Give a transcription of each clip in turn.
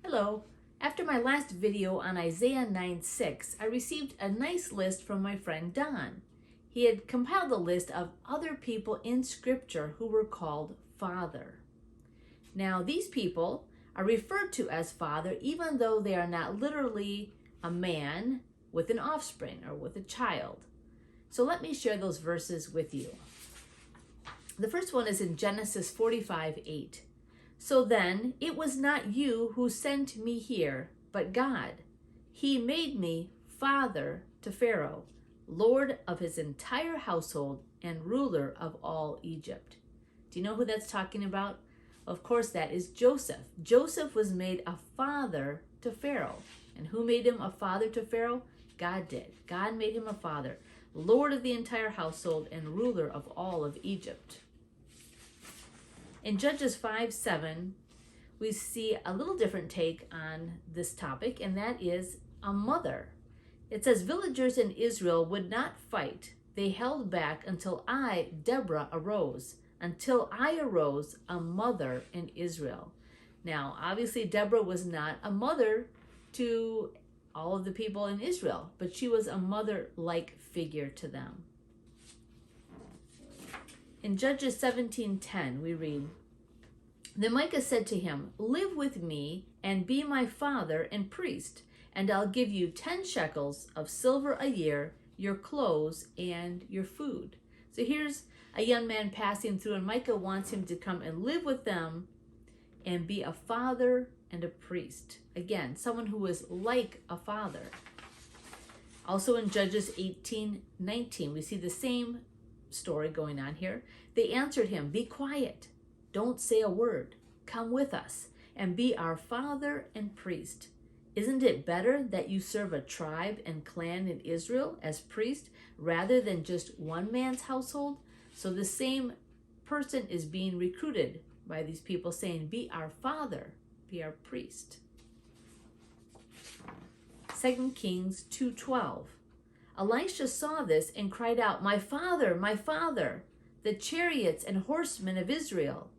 Hello. After my last video on Isaiah 9:6, I received a nice list from my friend Don. He had compiled a list of other people in Scripture who were called Father. Now, these people are referred to as Father even though they are not literally a man with an offspring or with a child. So let me share those verses with you. The first one is in Genesis 45:8. So then, it was not you who sent me here, but God. He made me father to Pharaoh, lord of his entire household and ruler of all Egypt. Do you know who that's talking about? Of course, that is Joseph. Joseph was made a father to Pharaoh. And who made him a father to Pharaoh? God did. God made him a father, lord of the entire household and ruler of all of Egypt. In Judges 5:7, we see a little different take on this topic, and that is a mother. It says, villagers in Israel would not fight. They held back until I, Deborah, arose. Until I arose, a mother in Israel. Now, obviously, Deborah was not a mother to all of the people in Israel, but she was a mother-like figure to them. In Judges 17:10, we read, Then Micah said to him, Live with me and be my father and priest, and I'll give you 10 shekels of silver a year, your clothes, and your food. So here's a young man passing through, and Micah wants him to come and live with them and be a father and a priest. Again, someone who is like a father. Also in Judges 18:19, we see the same story going on here. They answered him, Be quiet, don't say a word, come with us and be our father and priest. Isn't it better that you serve a tribe and clan in Israel as priest rather than just one man's household? So the same person is being recruited by these people saying, Be our father, be our priest. 2 Kings 2:12. Elisha saw this and cried out, my father, the chariots and horsemen of Israel.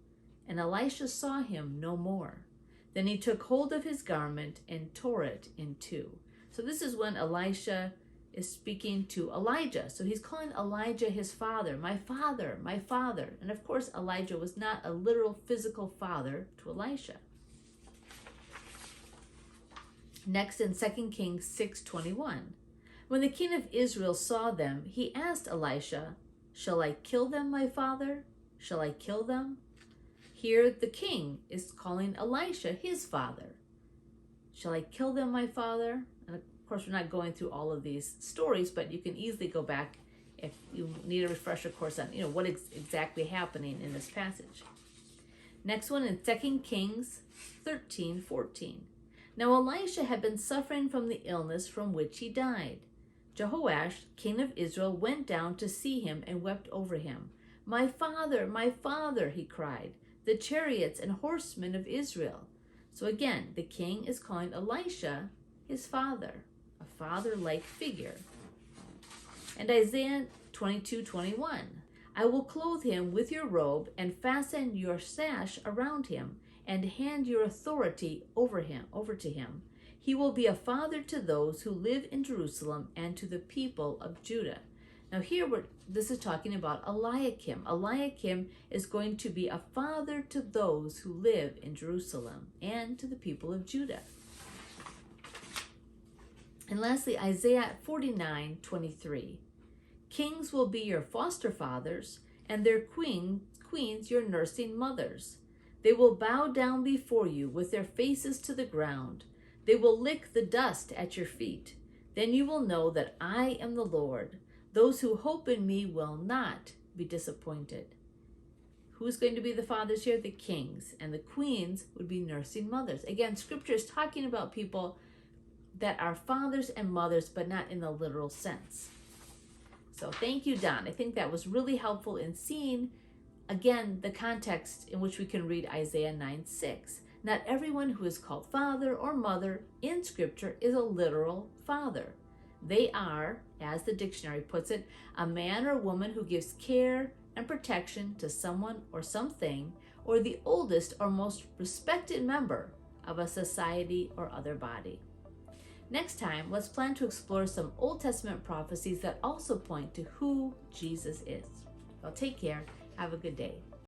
And Elisha saw him no more. Then he took hold of his garment and tore it in two. So this is when Elisha is speaking to Elijah. So he's calling Elijah his father, my father, my father. And of course, Elijah was not a literal physical father to Elisha. Next in 2 Kings 6:21. When the king of Israel saw them, he asked Elisha, Shall I kill them, my father? Shall I kill them? Here the king is calling Elisha his father. Shall I kill them, my father? And of course, we're not going through all of these stories, but you can easily go back if you need a refresher course on what is exactly happening in this passage. Next one in 2 Kings 13:14. Now Elisha had been suffering from the illness from which he died. Jehoash, king of Israel, went down to see him and wept over him. My father, he cried, the chariots and horsemen of Israel. So again, the king is calling Elisha his father, a father-like figure. And Isaiah 22:21. I will clothe him with your robe and fasten your sash around him and hand your authority over to him. He will be a father to those who live in Jerusalem and to the people of Judah. Now here, this is talking about Eliakim. Eliakim is going to be a father to those who live in Jerusalem and to the people of Judah. And lastly, Isaiah 49:23. Kings will be your foster fathers, and their queens your nursing mothers. They will bow down before you with their faces to the ground. They will lick the dust at your feet. Then you will know that I am the Lord. Those who hope in me will not be disappointed. Who's going to be the fathers here? The kings. And the queens would be nursing mothers. Again, Scripture is talking about people that are fathers and mothers, but not in the literal sense. So thank you, Don. I think that was really helpful in seeing, again, the context in which we can read Isaiah 9:6. Not everyone who is called father or mother in Scripture is a literal father. They are, as the dictionary puts it, a man or woman who gives care and protection to someone or something, or the oldest or most respected member of a society or other body. Next time, let's plan to explore some Old Testament prophecies that also point to who Jesus is. Well, take care. Have a good day.